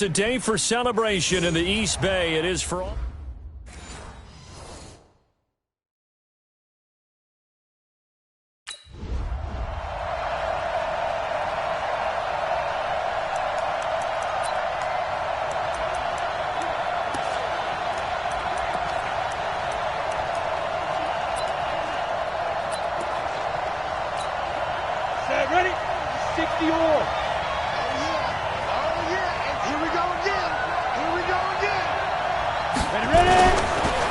Today for celebration in the East Bay. It is for all. Set, ready? 60 all.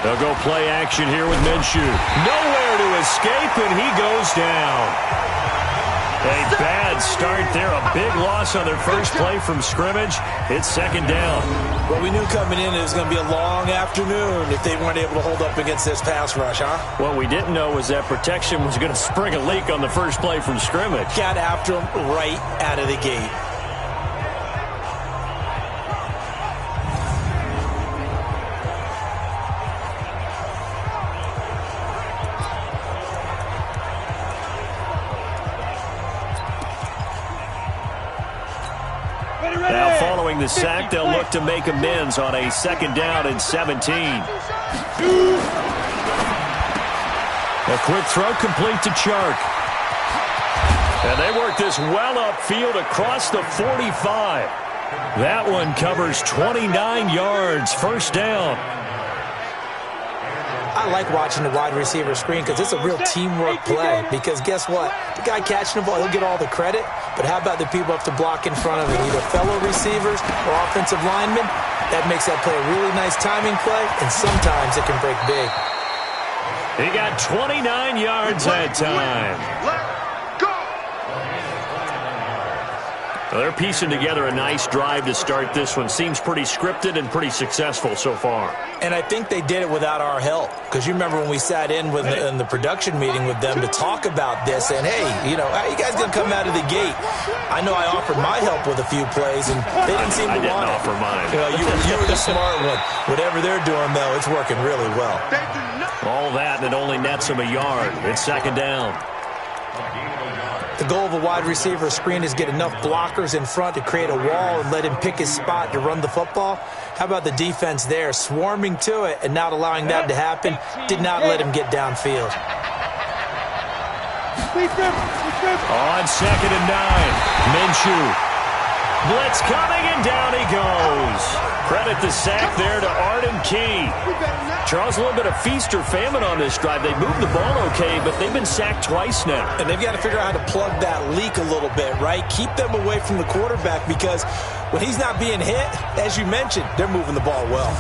They'll go play action here with Minshew. Nowhere to escape, and he goes down. A bad start there. A big loss on their first play from scrimmage. It's second down. Well, we knew coming in it was going to be a long afternoon if they weren't able to hold up against this pass rush, huh? What we didn't know was that protection was going to spring a leak on the first play from scrimmage. Got after him right out of the gate. Now following the sack, they'll look to make amends on a second down and 17. A quick throw complete to Chark. And they work this well upfield across the 45. That one covers 29 yards, first down. I like watching the wide receiver screen because it's a real teamwork play. Because guess what? The guy catching the ball, he'll get all the credit. But how about the people up to block in front of him? Either fellow receivers or offensive linemen. That makes that play a really nice timing play, and sometimes it can break big. He got 29 yards that time. Well, they're piecing together a nice drive to start this one. Seems pretty scripted and pretty successful so far. And I think they did it without our help. Because you remember when we sat in the production meeting with them to talk about this. And, hey, you know, how you guys going to come out of the gate? I know I offered my help with a few plays, and they didn't seem to want it. I didn't offer mine. You know, you were the smart one. Whatever they're doing, though, it's working really well. All that, and it only nets him a yard. It's second down. The goal of a wide receiver screen is get enough blockers in front to create a wall and let him pick his spot to run the football. How about the defense there, swarming to it and not allowing that to happen? Did not let him get downfield. On second and 9, Minshew. Blitz coming, and down he goes. Credit the sack there to Arden Key. Charles, a little bit of feast or famine on this drive. They moved the ball okay, but they've been sacked twice now. And they've got to figure out how to plug that leak a little bit, right? Keep them away from the quarterback because when he's not being hit, as you mentioned, they're moving the ball well.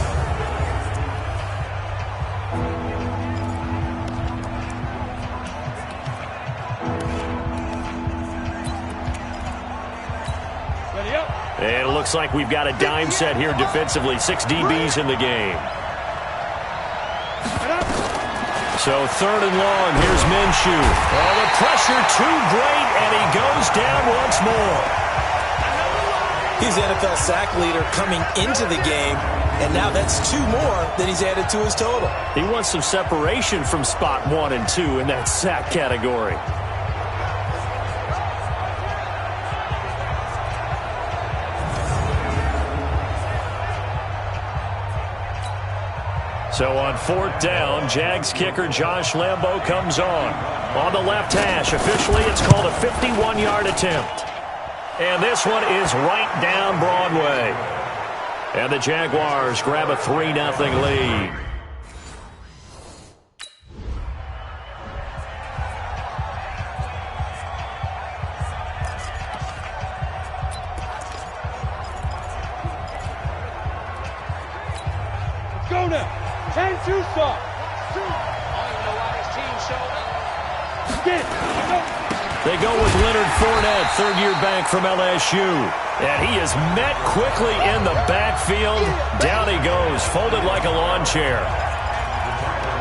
And it looks like we've got a dime set here defensively. 6 DBs in the game. So third and long, here's Minshew. Oh, the pressure too great, and he goes down once more. He's the NFL sack leader coming into the game, and now that's 2 more than he's added to his total. He wants some separation from spot 1 and 2 in that sack category. So on fourth down, Jags kicker Josh Lambo comes on the left hash. Officially, it's called a 51-yard attempt. And this one is right down Broadway. And the Jaguars grab a 3-0 lead. Let's go now. 10-2 stop. They go with Leonard Fournette, third-year back from LSU. And he is met quickly in the backfield. Down he goes, folded like a lawn chair.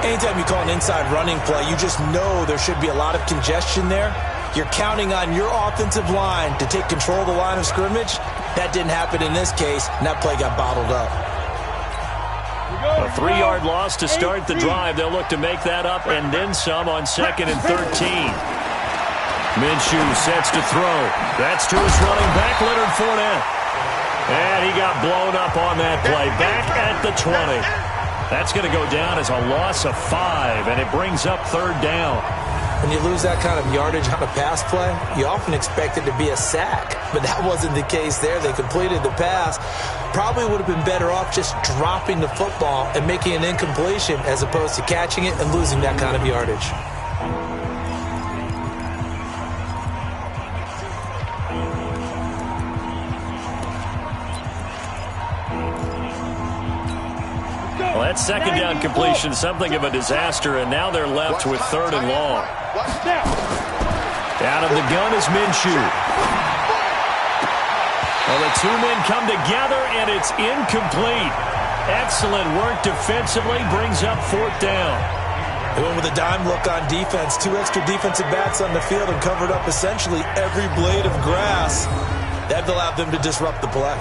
Anytime you call an inside running play, you just know there should be a lot of congestion there. You're counting on your offensive line to take control of the line of scrimmage. That didn't happen in this case, and that play got bottled up. A 3-yard loss to start the drive. They'll look to make that up and then some on second and 13. Minshew sets to throw. That's to his running back, Leonard Fournette. And he got blown up on that play. Back at the 20. That's going to go down as a loss of 5, and it brings up third down. When you lose that kind of yardage on a pass play, you often expect it to be a sack. But that wasn't the case there. They completed the pass. Probably would have been better off just dropping the football and making an incompletion as opposed to catching it and losing that kind of yardage. Well, that second down completion, something of a disaster, and now they're left with third and long. Out of the gun is Minshew. Well, the two men come together, and it's incomplete. Excellent work defensively, brings up fourth down. They went with a dime look on defense. 2 extra defensive backs on the field and covered up essentially every blade of grass. That allowed them to disrupt the play.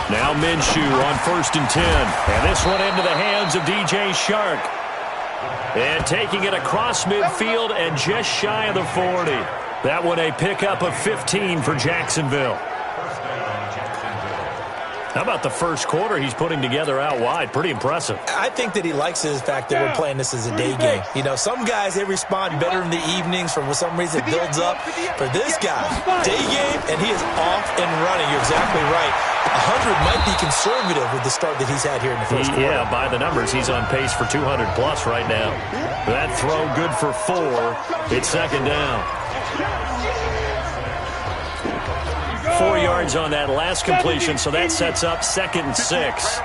Now Minshew on 1st and 10. And this one into the hands of DJ Shark. And taking it across midfield and just shy of the 40. That one a pickup of 15 for Jacksonville. How about the first quarter he's putting together out wide? Pretty impressive. I think that he likes the fact that we're playing this as a day game. You know, some guys, they respond better in the evenings. For some reason, it builds up. For this guy, day game, and he is off and running. You're exactly right. 100 might be conservative with the start that he's had here in the first quarter. Yeah, by the numbers, he's on pace for 200-plus right now. That throw good for 4. It's second down. 4 yards on that last completion, so that sets up 2nd and 6.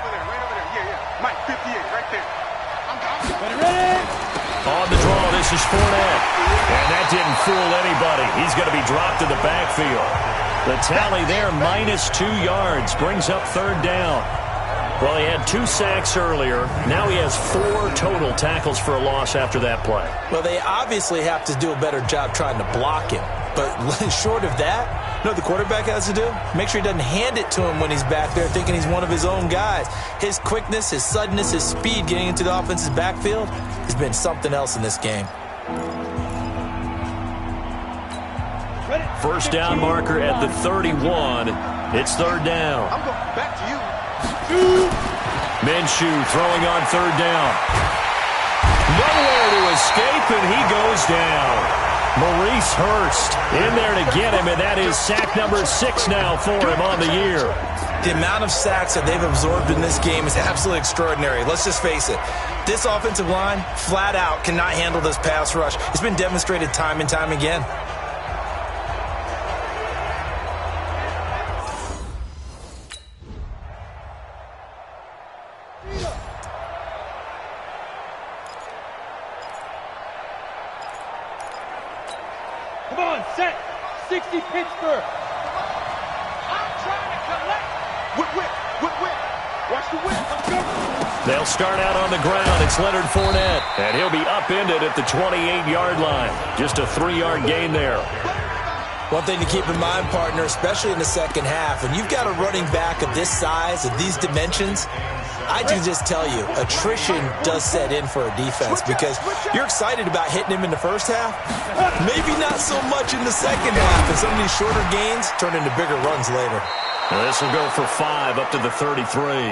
On the draw, this is Fournette. And that didn't fool anybody. He's going to be dropped in the backfield. The tally there, -2 yards, brings up third down. Well, he had 2 sacks earlier. Now he has 4 total tackles for a loss after that play. Well, they obviously have to do a better job trying to block him. But short of that, you know what the quarterback has to do? Make sure he doesn't hand it to him when he's back there thinking he's one of his own guys. His quickness, his suddenness, his speed getting into the offense's backfield has been something else in this game. First down marker at the 31. It's third down. I'm going back to you. Minshew throwing on third down. Nowhere to escape, and he goes down. Maurice Hurst in there to get him, and that is sack number 6 now for him on the year. The amount of sacks that they've absorbed in this game is absolutely extraordinary. Let's just face it. This offensive line, flat out, cannot handle this pass rush. It's been demonstrated time and time again. Come on, set. 60 Pittsburgh. I'm trying to collect. Whip. Watch the whip. Let's go. They'll start out on the ground. It's Leonard Fournette, and he'll be upended at the 28-yard line. Just a 3-yard gain there. One thing to keep in mind, partner, especially in the second half, when you've got a running back of this size, of these dimensions, I can just tell you, attrition does set in for a defense because you're excited about hitting him in the first half, maybe not so much in the second half, and some of these shorter gains turn into bigger runs later. Now this will go for 5 up to the 33.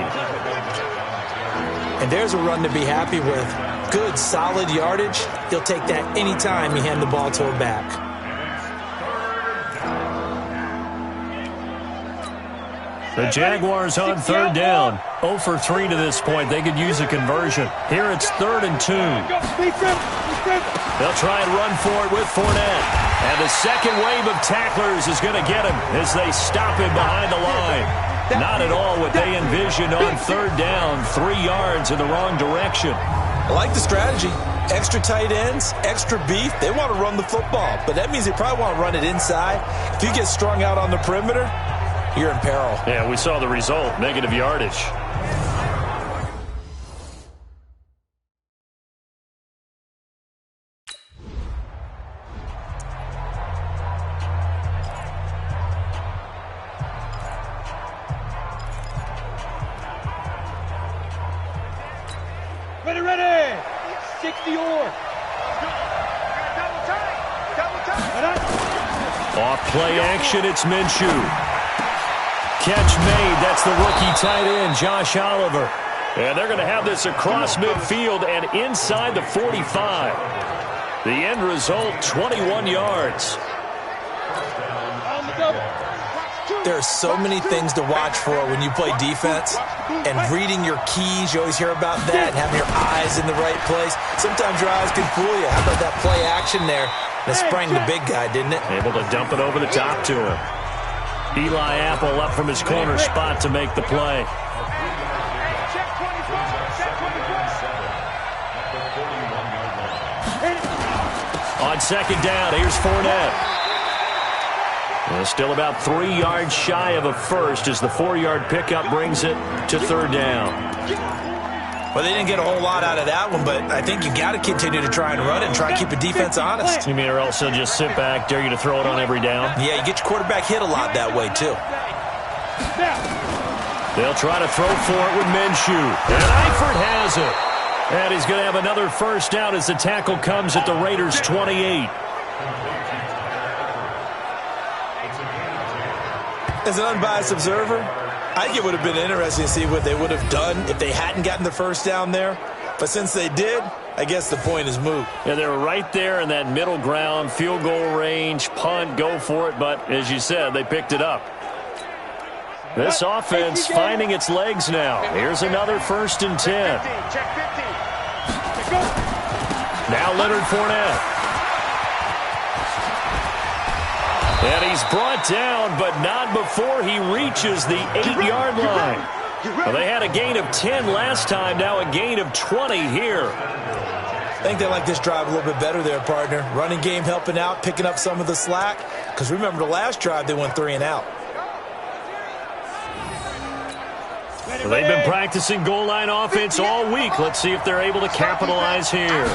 And there's a run to be happy with. Good, solid yardage. He'll take that anytime you hand the ball to a back. The Jaguars on third down. 0 for 3 to this point. They could use a conversion. Here it's 3rd and 2. They'll try and run for it with Fournette. And the second wave of tacklers is going to get him as they stop him behind the line. Not at all what they envisioned on third down. 3 yards in the wrong direction. I like the strategy. Extra tight ends, extra beef. They want to run the football, but that means they probably want to run it inside. If you get strung out on the perimeter, you're in peril. Yeah, we saw the result, negative yardage. Off play action, it's Minshew. Catch made. That's the rookie tight end, Josh Oliver. And they're going to have this across midfield and inside the 45. The end result, 21 yards. There are so many things to watch for when you play defense. And reading your keys, you always hear about that, having your eyes in the right place. Sometimes your eyes can fool you. How about that play action there? That sprang the big guy, didn't it? Able to dump it over the top to him. Eli Apple up from his corner spot to make the play. On second down, here's Fournette. Still about 3 yards shy of a first as the 4-yard pickup brings it to third down. Well, they didn't get a whole lot out of that one, but I think you got to continue to try and run it and try and keep the defense honest. You mean or else they'll just sit back, dare you to throw it on every down? Yeah, you get your quarterback hit a lot that way, too. They'll try to throw for it with Minshew. And Eifert has it. And he's going to have another first down as the tackle comes at the Raiders' 28. As an unbiased observer, I think it would have been interesting to see what they would have done if they hadn't gotten the first down there. But since they did, I guess the point is moot. Yeah, they were right there in that middle ground, field goal range, punt, go for it. But as you said, they picked it up. This offense finding its legs now. Here's another 1st and 10. Now Leonard Fournette. And he's brought down, but not before he reaches the 8-yard line. Well, they had a gain of 10 last time, now a gain of 20 here. I think they like this drive a little bit better there, partner. Running game helping out, picking up some of the slack. Because remember the last drive, they went 3 and out. Well, they've been practicing goal line offense all week. Let's see if they're able to capitalize here.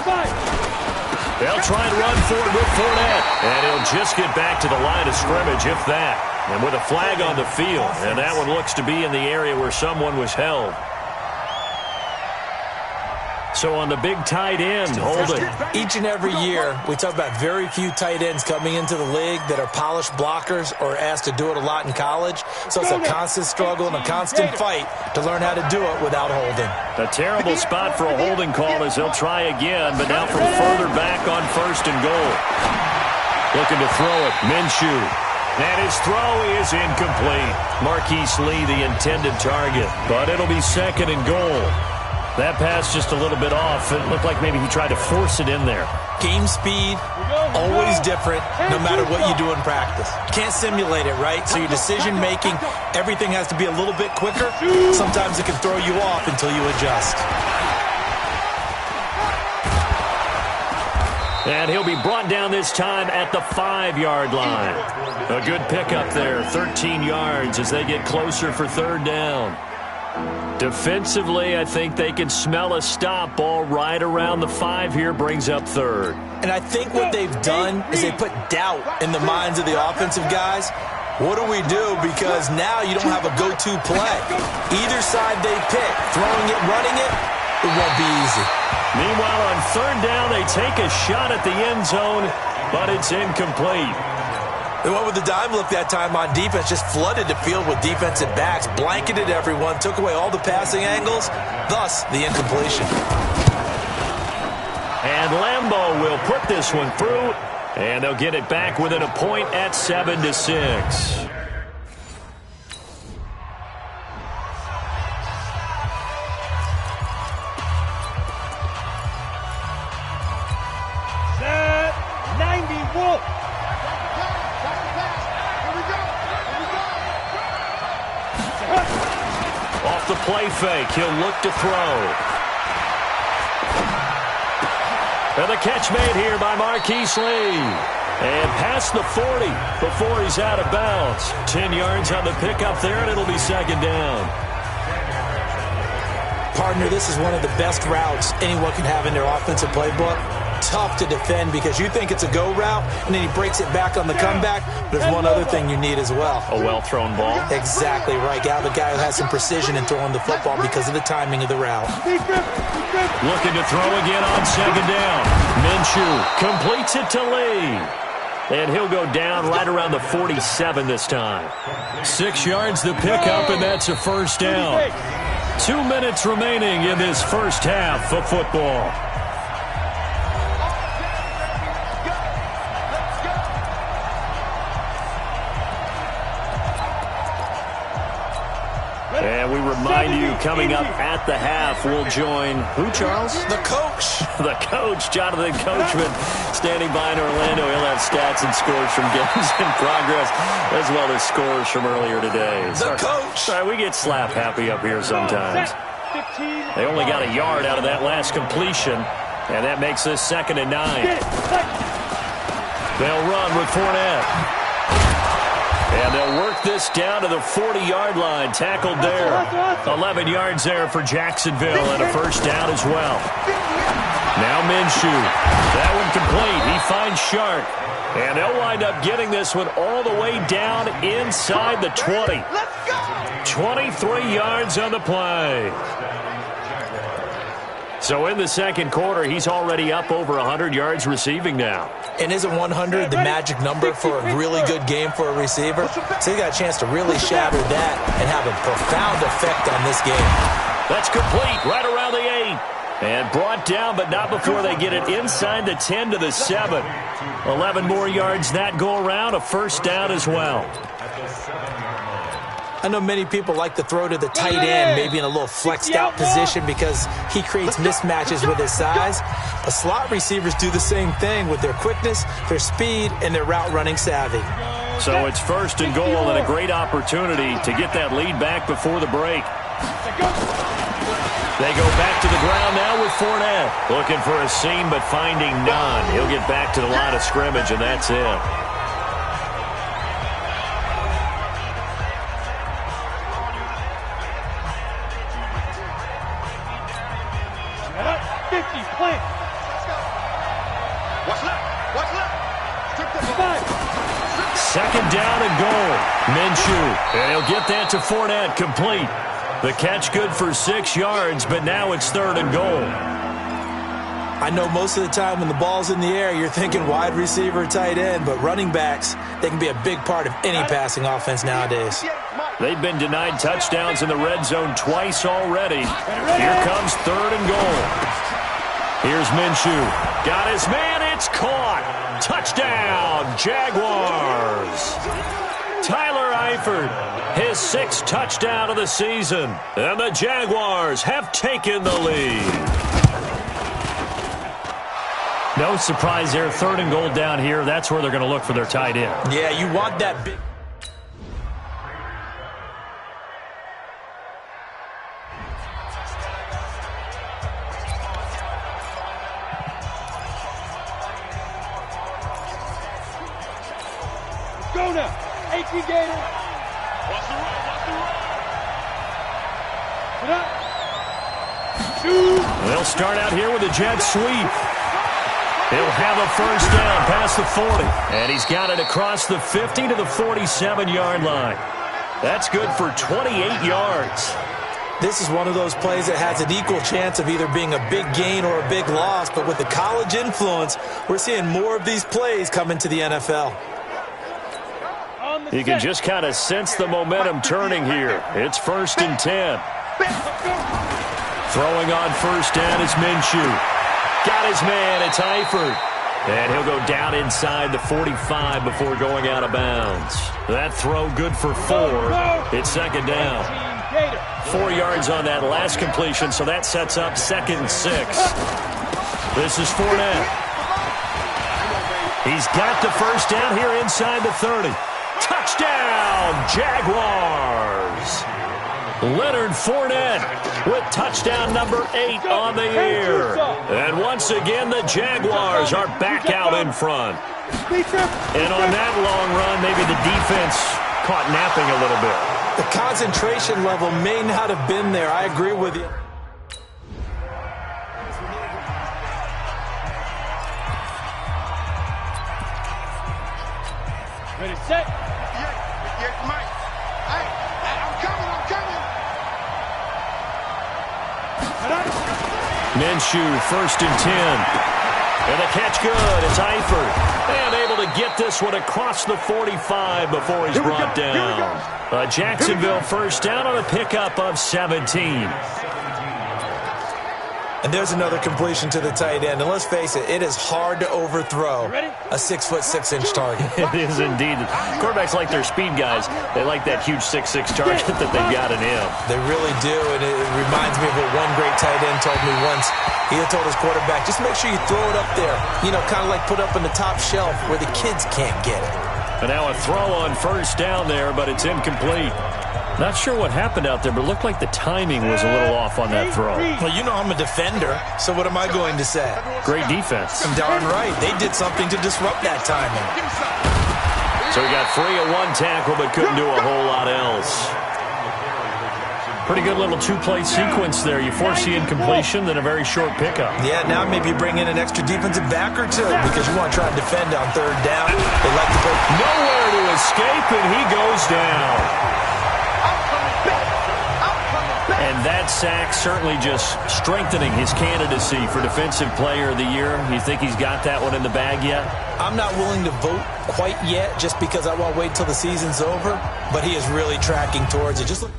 They'll try and run for it with Fournette. And he'll just get back to the line of scrimmage, if that. And with a flag on the field. And that one looks to be in the area where someone was held. So on the big tight end, holding. Each and every year, we talk about very few tight ends coming into the league that are polished blockers or asked to do it a lot in college. So it's a constant struggle and a constant fight to learn how to do it without holding. A terrible spot for a holding call as they'll try again, but now from further back on 1st and goal. Looking to throw it, Minshew. And his throw is incomplete. Marquise Lee, the intended target, but it'll be 2nd and goal. That pass just a little bit off. It looked like maybe he tried to force it in there. Game speed, always different, no matter what you do in practice. You can't simulate it, right? So your decision-making, everything has to be a little bit quicker. Sometimes it can throw you off until you adjust. And he'll be brought down this time at the 5-yard line. A good pickup there, 13 yards as they get closer for third down. Defensively, I think they can smell a stop ball right around the 5 here, brings up third. And I think what they've done is they put doubt in the minds of the offensive guys. What do we do? Because now you don't have a go-to play. Either side they pick, throwing it, running it, it won't be easy. Meanwhile, on third down, they take a shot at the end zone, but it's incomplete. They went with the dime look that time on defense, just flooded the field with defensive backs, blanketed everyone, took away all the passing angles, thus the incompletion. And Lambeau will put this one through, and they'll get it back within a point at 7-6. Off the play fake, he'll look to throw. And the catch made here by Marquise Lee. And past the 40 before he's out of bounds. 10 yards on the pickup there, and it'll be 2nd down. Partner, this is one of the best routes anyone can have in their offensive playbook. Tough to defend because you think it's a go route, and then he breaks it back on the comeback. There's one other thing you need as well. A well-thrown ball. Exactly right. Got a guy who has some precision in throwing the football because of the timing of the route. Looking to throw again on 2nd down. Minshew completes it to Lee. And he'll go down right around the 47 this time. 6 yards to pick up, and that's a first down. 2 minutes remaining in this first half of football. And we remind you, coming up at the half, we'll join who, Charles? The coach. The coach, Jonathan Coachman, standing by in Orlando. He'll have stats and scores from games in progress, as well as scores from earlier today. The coach. Sorry, we get slap happy up here sometimes. They only got a yard out of that last completion, and that makes this 2nd and 9. They'll run with Fournette. And they'll work this down to the 40-yard line. Tackled there. 11 yards there for Jacksonville, and a first down as well. Now Minshew. That one complete. He finds Shark. And they'll wind up getting this one all the way down inside the 20. 23 yards on the play. So in the second quarter, he's already up over 100 yards receiving now. And isn't 100 the magic number for a really good game for a receiver? So he got a chance to really shatter that and have a profound effect on this game. That's complete right around the 8. And brought down, but not before they get it inside the 10 to the 7. 11 more yards that go around, a first down as well. I know many people like to throw to the tight end, maybe in a little flexed out position because he creates mismatches with his size. But slot receivers do the same thing with their quickness, their speed, and their route running savvy. So it's 1st and goal and a great opportunity to get that lead back before the break. They go back to the ground now with Fournette. Looking for a seam but finding none. He'll get back to the line of scrimmage, and that's it. Second down and goal. Minshew. And he'll get that to Fournette, complete. The catch good for 6 yards, but now it's 3rd and goal. I know most of the time when the ball's in the air, you're thinking wide receiver, tight end, but running backs, they can be a big part of any passing offense nowadays. They've been denied touchdowns in the red zone twice already. Here comes 3rd and goal. Here's Minshew. Got his man. It's caught. Touchdown, Jaguars. Tyler Eifert, his 6th touchdown of the season. And the Jaguars have taken the lead. No surprise there. 3rd and goal down here. That's where they're going to look for their tight end. Yeah, you want that big. Go now. 18 Gator. Watch the run. Get up. Shoot. They'll start out here with a jet sweep. He'll have a first down past the 40. And he's got it across the 50 to the 47-yard line. That's good for 28 yards. This is one of those plays that has an equal chance of either being a big gain or a big loss. But with the college influence, we're seeing more of these plays come into the NFL. You can just kind of sense the momentum turning here. It's 1st and 10. Throwing on first down is Minshew. Got his man. It's Eifert. And he'll go down inside the 45 before going out of bounds. That throw good for 4. It's 2nd down. 4 yards on that last completion, so that sets up 2nd and 6. This is Fournette. He's got the first down here inside the 30. Touchdown, Jaguars! Leonard Fournette with touchdown number 8 on the year. And once again, the Jaguars are back out in front. And on that long run, maybe the defense caught napping a little bit. The concentration level may not have been there. I agree with you. Ready, set. Yeah, Mike. Hey, I'm coming. Minshew, 1st and 10. And the catch good. It's Eifert. And able to get this one across the 45 before he's brought down. A Jacksonville first down on a pickup of 17. And there's another completion to the tight end. And let's face it, it is hard to overthrow a 6'6" target. It is indeed. Quarterbacks like their speed guys. They like that huge 6'6" target that they've got in him. They really do, and it reminds me of what one great tight end told me once. He had told his quarterback, just make sure you throw it up there. You know, kind of like put up in the top shelf where the kids can't get it. And now a throw on first down there, but it's incomplete. Not sure what happened out there, but it looked like the timing was a little off on that throw. Well, you know I'm a defender, so what am I going to say? Great defense. Darn right. They did something to disrupt that timing. So he got free of one tackle, but couldn't do a whole lot else. Pretty good little two-play sequence there. You force the incompletion, then a very short pickup. Yeah, now maybe you bring in an extra defensive back or two because you want to try and defend on third down. They like to go nowhere to escape, and he goes down. And that sack certainly just strengthening his candidacy for Defensive Player of the Year. You think he's got that one in the bag yet? I'm not willing to vote quite yet just because I want to wait till the season's over, but he is really tracking towards it. Just look.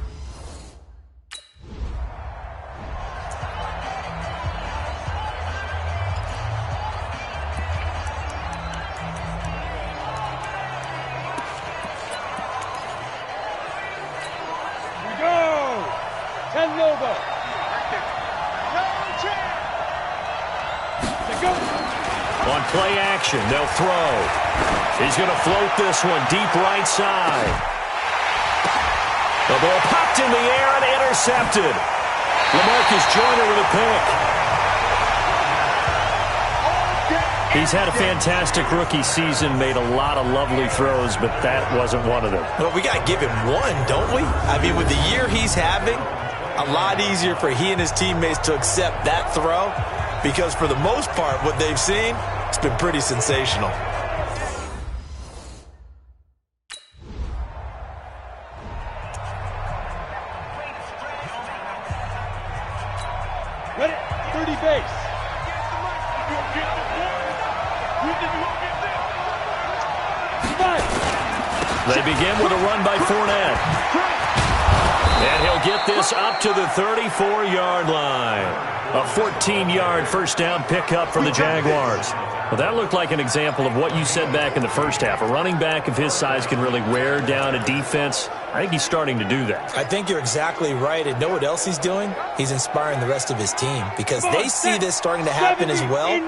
On play action, they'll throw. He's going to float this one deep right side. The ball popped in the air and intercepted. LaMarcus Joyner with a pick. He's had a fantastic rookie season, made a lot of lovely throws, but that wasn't one of them. Well, we got to give him one, don't we? I mean, with the year he's having, a lot easier for he and his teammates to accept that throw because for the most part, what they've seen, it's been pretty sensational. Ready? 30 base. They begin with a run by Fournette. And he'll get this up to the 34-yard line. A 14-yard first down pickup for the Jaguars. Well, that looked like an example of what you said back in the first half. A running back of his size can really wear down a defense. I think he's starting to do that. I think you're exactly right. And know what else he's doing? He's inspiring the rest of his team because they see this starting to happen as well.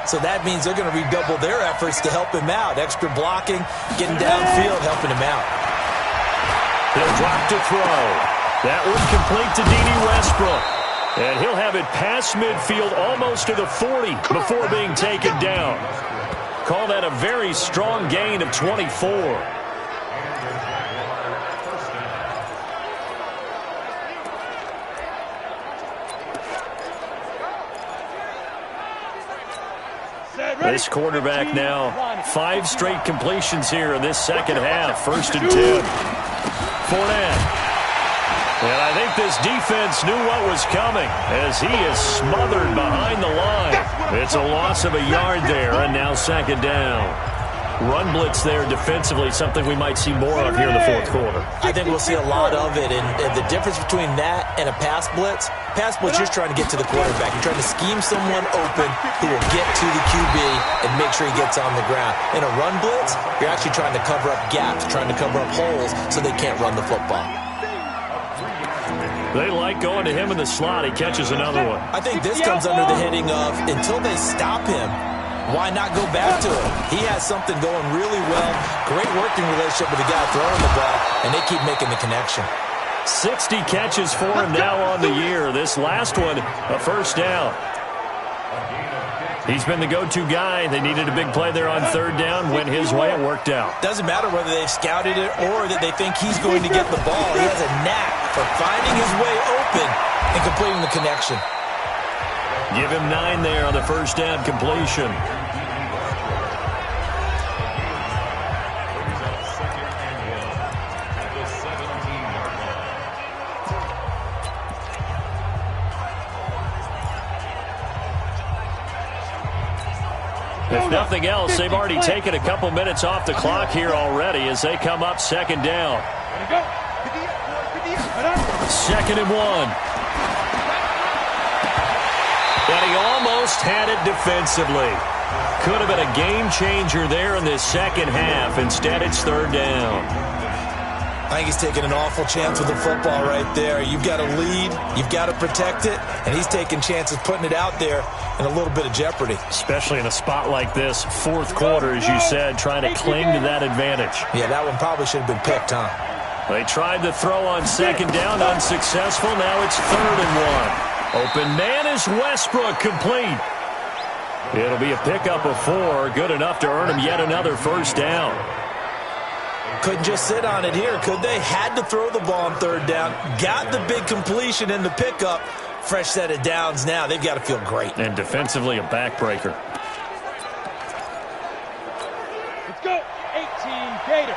So that means they're going to redouble their efforts to help him out. Extra blocking, getting downfield, helping him out. He'll drop to throw. That one complete to Dede Westbrook. And he'll have it past midfield almost to the 40 before being taken down. Call that a very strong gain of 24. This quarterback now 5 straight completions here in this second half. 1st and 10. Fournette. And I think this defense knew what was coming as he is smothered behind the line. It's a loss of a yard there, and now 2nd down. Run blitz there defensively, something we might see more of here in the 4th quarter. I think we'll see a lot of it, and the difference between that and a pass blitz, you're trying to get to the quarterback. You're trying to scheme someone open who will get to the QB and make sure he gets on the ground. In a run blitz, you're actually trying to cover up gaps, trying to cover up holes so they can't run the football. They like going to him in the slot. He catches another one. I think this comes under the heading of until they stop him, why not go back to him? He has something going really well. Great working relationship with the guy throwing the ball, and they keep making the connection. 60 catches for him now on the year. This last one, a first down. He's been the go-to guy. They needed a big play there on 3rd down. Went his way. It worked out. Doesn't matter whether they've scouted it or that they think he's going to get the ball. He has a knack for finding his way open and completing the connection. Give him 9 there on the first down completion. If If nothing else, they've already taken a couple minutes off the clock here already as they come up second down. Second and 1. And he almost had it defensively. Could have been a game changer there in this second half. Instead, it's third down. I think he's taking an awful chance with the football right there. You've got to lead, you've got to protect it, and he's taking chances putting it out there in a little bit of jeopardy. Especially in a spot like this, fourth quarter, as you said, trying to cling to that advantage. Yeah, that one probably should have been picked, huh? They tried to throw on second down, unsuccessful. Now it's third and 1. Open man is Westbrook, complete. It'll be a pickup of 4, good enough to earn him yet another first down. Couldn't just sit on it here, could they? Had to throw the ball on third down. Got the big completion in the pickup. Fresh set of downs now. They've got to feel great. And defensively, a backbreaker. Let's go. 18 Gator.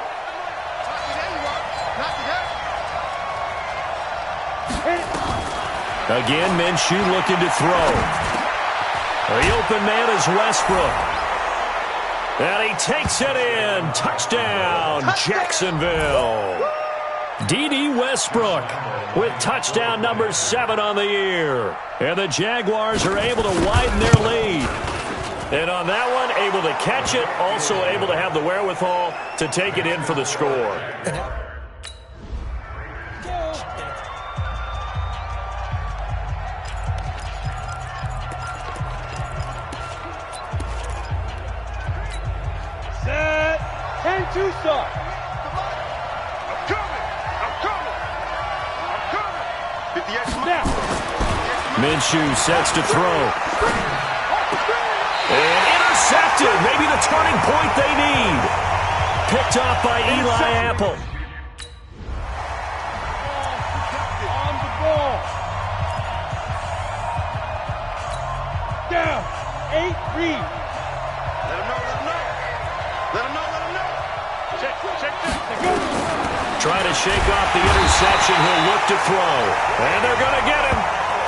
Again, Minshew looking to throw. The open man is Westbrook. And he takes it in. Touchdown, Jacksonville. D.D. Westbrook with touchdown number 7 on the year. And the Jaguars are able to widen their lead. And on that one, able to catch it, also able to have the wherewithal to take it in for the score. Tucson. I'm coming. Snap. Minshew sets to throw. And intercepted. Maybe the turning point they need. Picked off by Eli Apple. On the ball. Down. 8 read. Let him know. Trying to shake off the interception. He'll look to throw. And they're going to get him.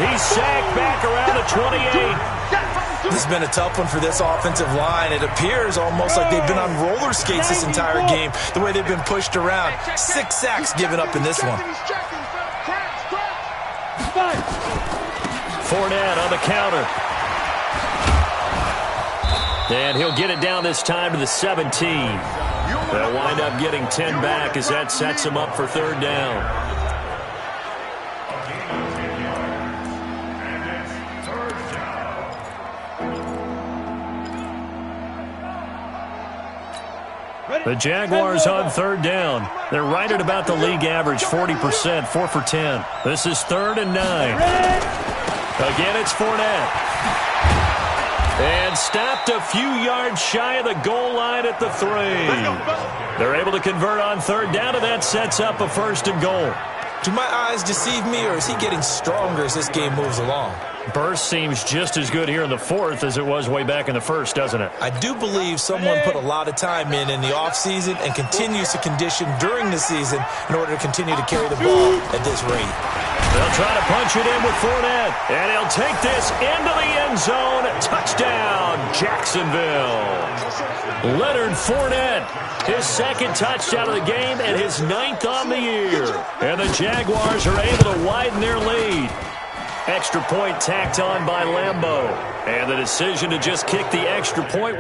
He's sacked back around the 28. This has been a tough one for this offensive line. It appears almost like they've been on roller skates this entire game, the way they've been pushed around. 6 sacks given up in this one. Fournette on the counter. And he'll get it down this time to the 17. They'll wind up getting 10 back as that sets him up for third down. The Jaguars on third down. They're right at about the league average, 40%, 4 for 10. This is third and 9. Again, it's Fournette. And stopped a few yards shy of the goal line at the 3. They're able to convert on third down, and that sets up a first and goal. Do my eyes deceive me, or is he getting stronger as this game moves along? Burst seems just as good here in the fourth as it was way back in the first, doesn't it? I do believe someone put a lot of time in the offseason and continues to condition during the season in order to continue to carry the ball at this rate. They'll try to punch it in with Fournette, and he'll take this into the end zone. Touchdown, Jacksonville. Leonard Fournette, his second touchdown of the game and his 9th on the year. And the Jaguars are able to widen their lead. Extra point tacked on by Lambeau. And the decision to just kick the extra point.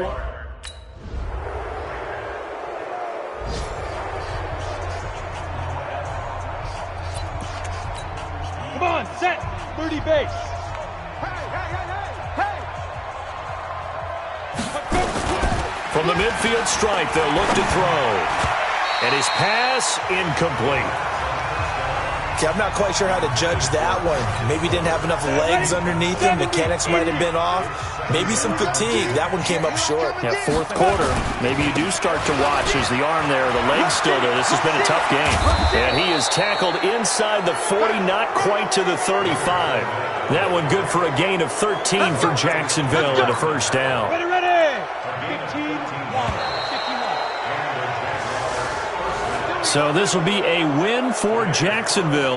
Come on, set. 30 base. From the midfield stripe, they'll look to throw. And his pass incomplete. See, I'm not quite sure how to judge that one. Maybe didn't have enough legs underneath him. Mechanics might have been off. Maybe some fatigue. That one came up short. Yeah, fourth quarter, maybe you do start to watch as the arm there, the leg's still there. This has been a tough game. And he is tackled inside the 40, not quite to the 35. That one good for a gain of 13 for Jacksonville and a first down. Ready. 15-1. So this will be a win for Jacksonville.